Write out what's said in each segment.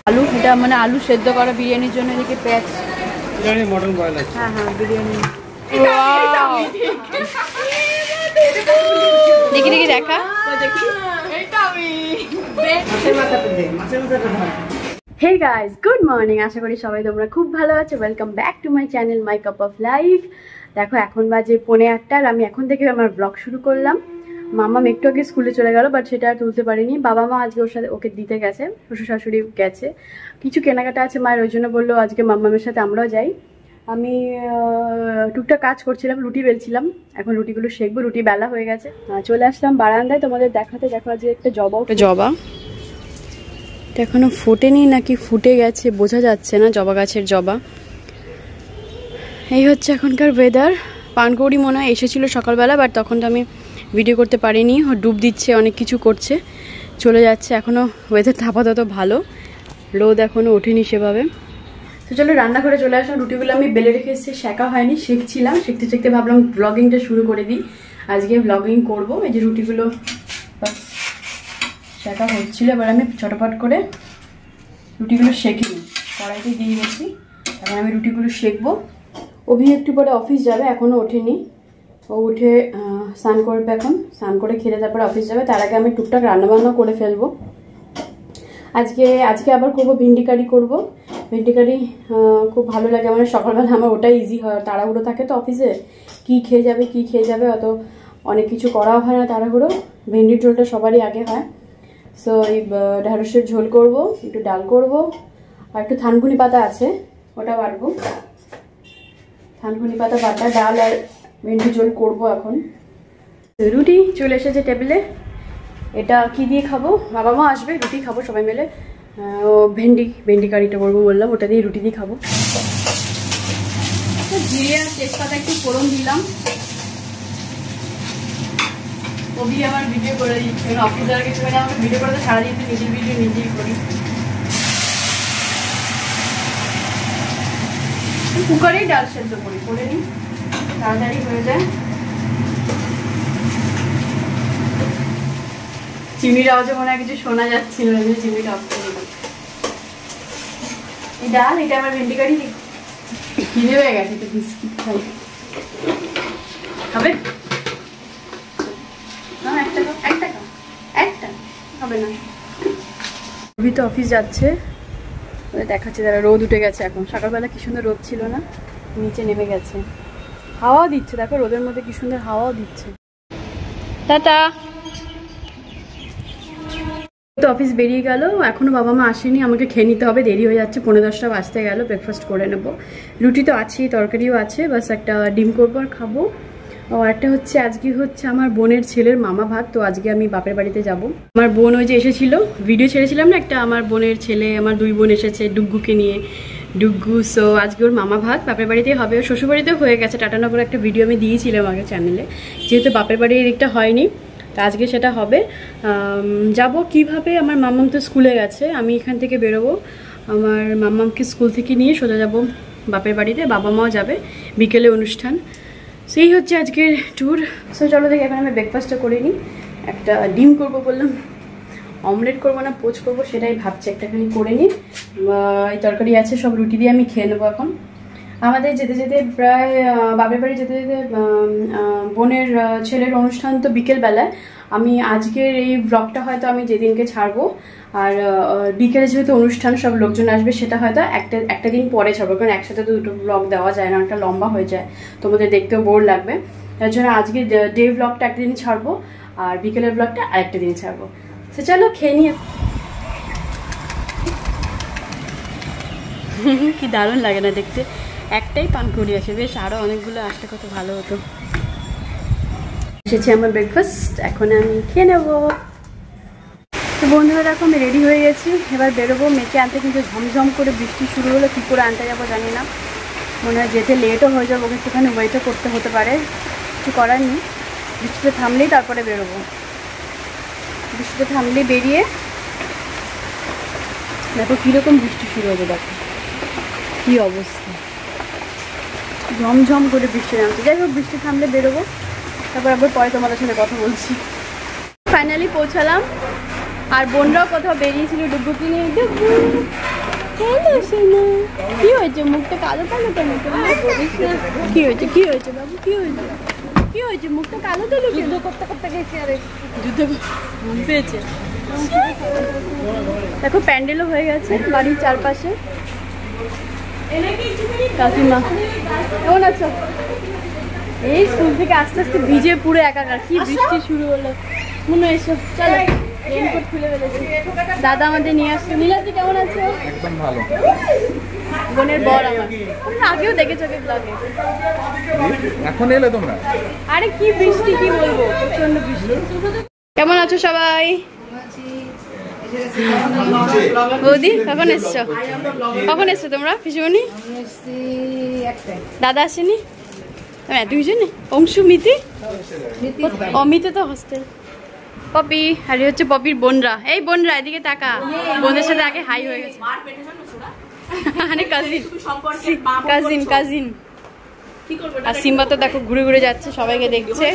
আলু, এটা মানে আলু সেদ্ধ করা বিরিয়ানির জন্য। এদিকে পেঁয়াজ, বিরিয়ানি মটন বয়েল আছে। হ্যাঁ হ্যাঁ বিরিয়ানি। দেখি দেখি দেখা। Hey guys, good morning. আশা করি সবাই তোমরা খুব ভালো আছো। Welcome back to my channel my cup of life. দেখো এখন বাজে 8:45 আর আমি এখন থেকে আমার ব্লগ শুরু করলাম। মামা একটু আগে স্কুলে চলে গেল, বাট সেটা আর তুলতে পারিনি। বাবা মা আজকে ওর সাথে ওকে দিতে গেছে, শ্বশুর শাশুড়ি গেছে, কিছু কেনাকাটা আছে মায়ের, ওই জন্য বললো আজকে মাম্মামের সাথে আমরাও যাই। আমি টুকটাক কাজ করছিলাম, রুটি বেলছিলাম, এখন রুটিগুলো শেখবো। রুটি বেলা হয়ে গেছে। চলে আসলাম বারান্দায় তোমাদের দেখাতে। দেখো আজকে একটা জবা এখনো ফোটেনি নাকি ফুটে গেছে বোঝা যাচ্ছে না, জবা গাছের জবা। এই হচ্ছে এখনকার ওয়েদার। পানকৌড়ি মনে হয় এসেছিল সকালবেলা, বাট তখন তো আমি ভিডিও করতে পারিনি। ডুব দিচ্ছে, অনেক কিছু করছে, চলে যাচ্ছে। এখনও ওয়েদারটা আপাতত ভালো, রোদ এখনও ওঠেনি সেভাবে। তো চলো রান্নাঘরে চলে আসলাম। রুটিগুলো আমি বেলে রেখে এসেছি, শেখা হয়নি, শিখছিলাম। শিখতে শিখতে ভাবলাম ব্লগিংটা শুরু করে দিই। আজকে ব্লগিং করব। এই যে রুটিগুলো শেখা হচ্ছিল, এবার আমি চটপট করে রুটিগুলো শেখে নিই। কড়াইতে দিয়ে গেছি, এখন আমি রুটিগুলো শেখবো। অভি একটু পরে অফিস যাবে, এখনও ওঠেনি। ও উঠে স্নান করবে, এখন স্নান করে খেলে তারপরে অফিস যাবে। তার আগে আমি টুকটাক রান্নাবান্না করে ফেলবো। আজকে আবার করবো ভিন্ডি কারি করবো। ভিন্ডি কারি খুব ভালো লাগে আমার। সকালবেলা আমার ওটাই ইজি হয়, তাড়াহুড়ো থাকে তো অফিসে, কি খেয়ে যাবে অত অনেক কিছু করাও হয় না তাড়াহুড়ো। ভেন্ডির ঝোলটা সবারই আগে হয়। সো এই ঢ্যাঁড়সের ঝোল করব, একটু ডাল করব, আর একটু থানকুনি পাতা আছে ওটা বাটবো। থানকুনি পাতা বাটা, ডাল আর ভেন্ডি ঝোল করব এখন। রুটি চলে এসেছে টেবিলে। এটা কি দিয়ে খাবো, বাবা মা আসবে, রুটি খাবো সবাই মিলে। ভেন্ডি কারিটা করবো বললাম, ওটা দিয়ে রুটি দিয়ে খাবো। জিরে আর তেজপাতা একটু ফোড়ন দিলাম। ওবি আমার ভিডিও করে দিচ্ছে, অফিস যাওয়ার কিছু মানে আমাকে ভিডিও করতে সারাদিন নিজের ভিডিও নিজেই করি। কুকারেই ডাল সেদ্ধ করে নিই, তাড়াতাড়ি হয়ে যায়। চিমির আওয়াজে মনে হয় কিছু শোনা যাচ্ছিল, যে চিমিটা অফ করে দিলাম। এই ডাল, এটা আমার ভেন্ডি কারি খিদে হয়ে গেছে, একটু বিস্কিট খাই। খাবে? একটা হবে না। রবি তো অফিস যাচ্ছে, দেখাচ্ছে তারা। রোদ উঠে গেছে এখন, সকালবেলা কি সুন্দর রোদ ছিল না, নিচে নেমে গেছে। হাওয়াও দিচ্ছে, দেখো রোদের মধ্যে কি সুন্দর হাওয়াও দিচ্ছে। টাটা। তো অফিস বেরিয়ে গেল, এখনো বাবা মা আসেনি, আমাকে খেয়ে নিতে হবে, দেরি হয়ে যাচ্ছে। 10:45 বাজতে গেল। ব্রেকফাস্ট করে নেবো। রুটি তো আছেই, তরকারিও আছে, বাস একটা ডিম করবো আর খাবো। আর একটা হচ্ছে আজকে হচ্ছে আমার বোনের ছেলের মামা ভাত, তো আজকে আমি বাপের বাড়িতে যাব। আমার বোন ওই যে এসেছিল, ভিডিও ছেড়েছিলাম না একটা, আমার বোনের ছেলে, আমার 2 বোন এসেছে ডুগ্গুকে নিয়ে, ডুগ্গু। সো আজকে ওর মামা ভাত বাপের বাড়িতেই হবে। ওর শ্বশুর বাড়িতেও হয়ে গেছে, টাটানগরে একটা ভিডিও আমি দিয়েছিলাম আগে চ্যানেলে, যেহেতু বাপের বাড়ির দিকটা হয়নি, তো আজকে সেটা হবে। যাব কিভাবে, আমার মাম্মাম তো স্কুলে গেছে, আমি এখান থেকে বেরোবো, আমার মাম্মামকে স্কুল থেকে নিয়ে সোজা যাব বাপের বাড়িতে। বাবা মাও যাবে, বিকেলে অনুষ্ঠান। সেই হচ্ছে আজকের ট্যুর। সো চলো দেখি, এখন আমি ব্রেকফাস্টটা করে নিই। একটা ডিম করবো বললাম, অমলেট করবো না পোচ করবো সেটাই ভাবছি, একটাখানি করে নিই। এই তরকারি আছে, সব রুটি দিয়ে আমি খেয়ে নেবো এখন। আমাদের যেতে যেতে প্রায় বাপের বাড়ি যেতে যেতে বোনের ছেলের অনুষ্ঠান তো বিকেলবেলায়। আমি আজকের এই ব্লগটা হয়তো আমি যেদিনকে ছাড়বো, আর বিকেলে যেহেতু অনুষ্ঠান সব লোকজন আসবে, সেটা হয়তো একটা দিন পরে ছাড়বো, কারণ একসাথে তো 2টো ব্লগ দেওয়া যায় না, একটা লম্বা হয়ে যায়, তোমাদের দেখতেও বোর লাগবে। তার জন্য আজকে ডে ব্লগটা একটা দিনই ছাড়বো, আর বিকেলের ব্লগটা আরেকটা দিন ছাড়বো। তো চলো খেয়ে নিয়ে। কি দারুণ লাগে না দেখতে, একটাই পানকুড়ি আসে, বেশ আরো অনেকগুলো আসলে কত ভালো হতো। এসেছে আমার ব্রেকফাস্ট, এখন আমি খেয়ে নেবো। তো বন্ধুরা দেখো আমি রেডি হয়ে গেছি, এবার বেরোবো। মেয়েকে আনতে কিন্তু ঝমঝম করে বৃষ্টি শুরু হলো, কী করে আনতে যাবো জানি না, মনে হয় যেতে লেটও হয়ে যাবো, ওকে একটুখানি ওয়েটও করতে হতে পারে, কিছু করার নেই। বৃষ্টিতে থামলেই তারপরে বেরোবো, বৃষ্টিতে থামলেই বেরিয়ে দেখো কীরকম বৃষ্টি শুরু হবে, দেখো কী অবস্থা, ঝমঝম করে বৃষ্টি নামছে। যাই হোক বৃষ্টি থামলে বেরোবো, তারপর আবার পরে তোমাদের সাথে কথা বলছি। ফাইনালি পৌঁছালাম, আর বোনরাও কোথাও বেরিয়েছিল ডুগ্গুকে নিয়ে। হ্যালো সোনা, কি হয়েছে? মুখটা কালো কালো কেন? কি হয়েছে? কি হয়েছে বাবু? কি হয়েছে? কি হয়েছে? মুখটা কালো কালো? যুদ্ধ করতে করতে গেছি। আরে যুদ্ধ পেয়েছে। দেখো প্যান্ডেলও হয়ে গেছে বাড়ির চারপাশে। কাকিমা কেমন আছো? এই স্কুল থেকে আস্তে আস্তে ভিজে পুরো একাকার। কি বৃষ্টি শুরু হলো। মনে এসো, চলো রেনকোট খুলে ফেলেছি। দাদা আমাদের নিয়ে আসছে। নীলাদি কেমন আছো? একদম ভালো। বোনের বর আমার, আগেও দেখেছো ব্লগে। এখন এলে তোমরা? আরে কি বৃষ্টি, কি বলবো, প্রচন্ড বৃষ্টি। কেমন আছো সবাই? বৌদি কখন এসছো? কখন এসছো তোমরা পিসিমণি? দাদা আসেনি? দুইজনে? অংশু, মিতি? অমিতে তো হস্টেল। পপি আর হচ্ছে পপির বোনরা। এই বোনরা এদিকে তাকা। বোনদের সাথে আগে হাই হয়ে গেছে। আরে কাজিন কাজিন কাজিন। আর সিম্বা তো দেখো ঘুরে ঘুরে যাচ্ছে, সবাইকে দেখছে।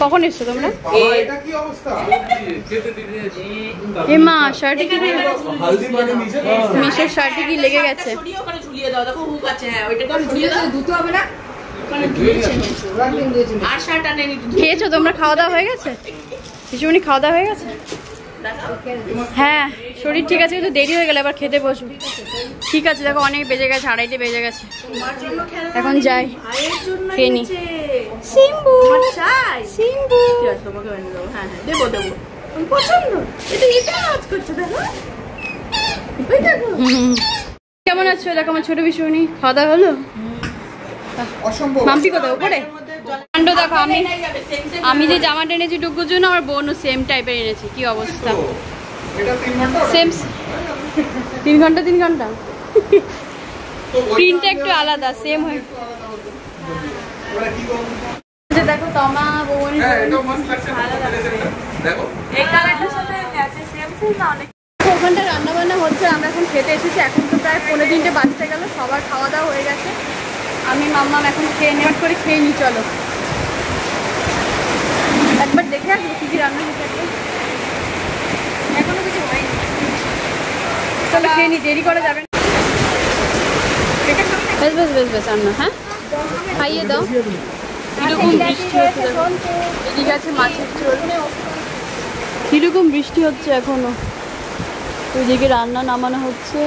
কখন এসছো তোমরা? এ মা শার্টে কি মিশের শার্টে কি লেগে গেছে? খেয়েছো তোমরা? খাওয়া দাওয়া হয়ে গেছে? পিসিমণি খাওয়া দাওয়া হয়ে গেছে? হ্যাঁ শরীর ঠিক আছে, কিন্তু দেরি হয়ে গেলে এবার খেতে বসবো। ঠিক আছে দেখো অনেক বেজে গেছে, 2:30 বেজে গেছে। এখন যাই খেয়ে নি। সিম্বু সিম্বু কেমন আছো? দেখো আমার ছোট পিসিমণি। খাওয়া দাওয়া হলো? মাম্পি কোথায়? উপরে? কাণ্ড দেখো। আমি যে জামাটা এনেছি টুকুর জন্য, আমার বোনও সেম টাইপের এনেছি। কি অবস্থা! সেম 3 ঘন্টা 3 ঘন্টা। প্রিন্টটা একটু আলাদা, সেম হয়। দেখো তমা বোন ওখানটা রান্না বান্না হচ্ছে, আমরা এখন খেতে এসেছি। এখন তো প্রায় 3:45 বাজতে গেল। সবার খাওয়া দাওয়া হয়ে গেছে। আমি মাম্মাম এখন খেয়ে নেওয়ার করে খেয়ে নি। চলো একবার দেখে আসবো কি কি রান্না হচ্ছে। এখনো কিছু হয়নি, চলো খেয়ে নি, দেরি করে যাবেন। বেশ বেশ বেশ বেশ রান্না। হ্যাঁ খাইয়ে দাও। কিরকম বৃষ্টি হচ্ছে দেখো, এদিকে আছে মাছের ঝোল। কিরকম বৃষ্টি হচ্ছে এখনো। ওইদিকে রান্না নামানো হচ্ছে,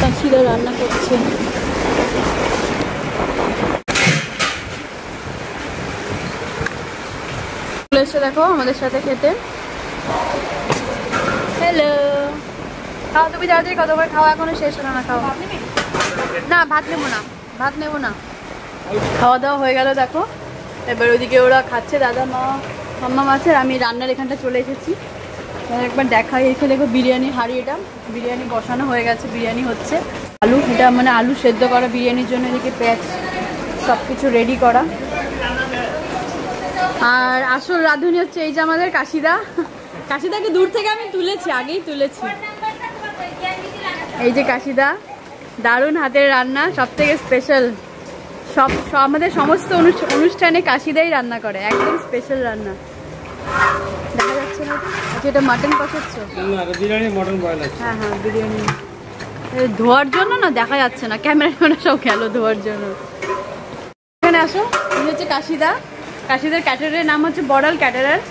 কাশিরা রান্না করছে। এসে দেখো আমাদের সাথে খেতে। হ্যালো, খাও তুমি তাড়াতাড়ি, কত করে খাওয়া এখনো শেষ হলো না। খাওয়া না, ভাত নেবো না, ভাত নেবো না। খাওয়া দাওয়া হয়ে গেল দেখো। এবার ওইদিকে ওরা খাচ্ছে, দাদা মা মাম্মা মাছের। আমি রান্নার এখানটা চলে এসেছি। একবার দেখাই, এসে দেখো বিরিয়ানির হাঁড়ি। এটা বিরিয়ানি বসানো হয়ে গেছে, বিরিয়ানি হচ্ছে। আলু, এটা মানে আলু সেদ্ধ করা বিরিয়ানির জন্য। এদিকে পেঁয়াজ সব কিছু রেডি করা। আর আসল রাঁধুনি হচ্ছে এই যে আমাদের কাশিদা। কাশিদাকে দূর থেকে আমি তুলেছি, আগেই তুলেছি। এই যে কাশিদা, দারুণ হাতের রান্না, সব থেকে স্পেশাল। সব আমাদের সমস্ত অনুষ্ঠানে কাশিদাই রান্না করে, একদম স্পেশাল রান্না। দেখা যাচ্ছে না? আচ্ছা এটা মাটন কষাচ্ছ? বিরিয়ানি মটন বয়েল আছে। হ্যাঁ হ্যাঁ বিরিয়ানি। ধোয়ার জন্য না দেখা যাচ্ছে না, ক্যামেরাম্যান সব গেল ধোয়ার জন্য। এখানে আসো, এই হচ্ছে কাশিদা। কাশিদার ক্যাটারের নাম হচ্ছে বড়াল ক্যাটারার।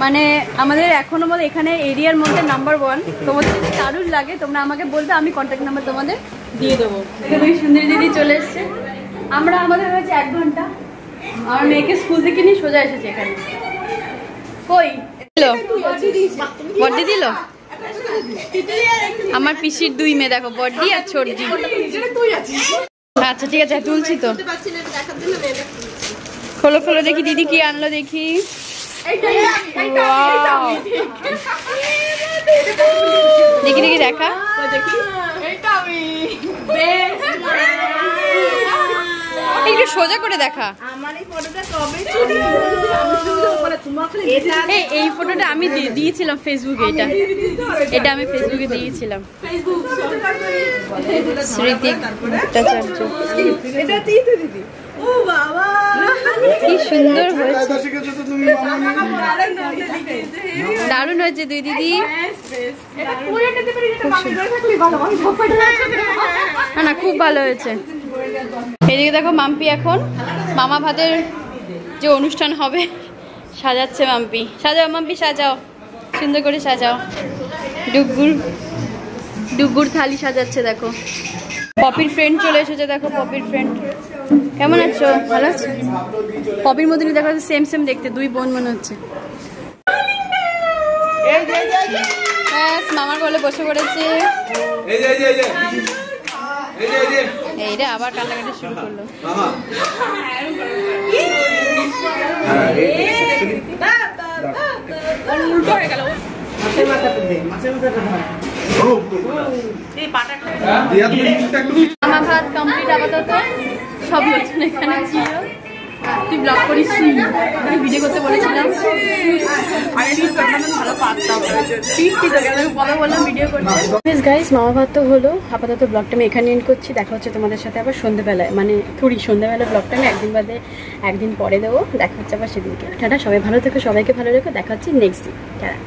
মানে আমাদের এখনো মধ্যে এখানে এরিয়ার মধ্যে নাম্বার 1। তোমাদের যদি দারুণ লাগে তোমরা আমাকে বলবে, আমি কন্ট্যাক্ট নাম্বার তোমাদের দিয়ে দেবো। খুবই সুন্দরী দিদি চলে এসছে। আমরা আমাদের হয়েছে 1 ঘন্টা। আমার মেয়েকে স্কুল থেকে নিয়ে সোজা এসেছে এখানে। কই বড্ডি দিল আমার পিসির 2 মেয়ে। দেখো বড্ডি আর ছোটজি। আচ্ছা ঠিক আছে তুলছি তো। খোলো খোলো দেখি দিদি কি আনলো দেখি। দেখি দেখি দেখা। একটু সোজা করে দেখা। এই ফটোটা আমি দিয়েছিলাম ফেসবুকে। এটা আমি ফেসবুকে দিয়েছিলাম। স্মৃতি ভট্টাচার্য। কি সুন্দর হয়েছে, দারুণ হয়েছে দুই দিদি। না না খুব ভালো হয়েছে। এদিকে দেখো মাম্পি এখন মামা ভাতের যে অনুষ্ঠান হবে সাজাচ্ছে মাম্পি। সাজাও মাম্পি সাজাও, সুন্দর করে সাজাও। ডুগুর থালি সাজাচ্ছে দেখো। পপির ফ্রেন্ড চলে এসেছে দেখো, পপির ফ্রেন্ড। কেমন আছো? ভালো আছো? পপির মতনই দেখো, সেম সেম দেখতে, দুই বোন মনে হচ্ছে। মামার কোলে বসে পড়েছে। এইটা আবার কান্নাকাটি শুরু করলো। উল্টো হয়ে গেল। মামা ভাত কমপ্লিট আপাতত। সব লোকজন এখানে ছিল। তুই ব্লগ করিস, ভিডিও করতে বলেছিলাম। ভালো পারতাম, কথা বললাম ভিডিও করতে। গাইস মামা ভাত তো হলো, আপাতত ব্লগটা আমি এখানে এন্ড করছি। দেখা হচ্ছে তোমাদের সাথে আবার সন্ধ্যেবেলায়, মানে সন্ধ্যেবেলা ব্লগটা আমি একদিন বাদে একদিন পরে দেবো। দেখা হচ্ছে আবার সেদিনকে। টাটা, সবাই ভালো থেকো, সবাইকে ভালো রেখো। দেখা হচ্ছে নেক্সট দিন। টাটা।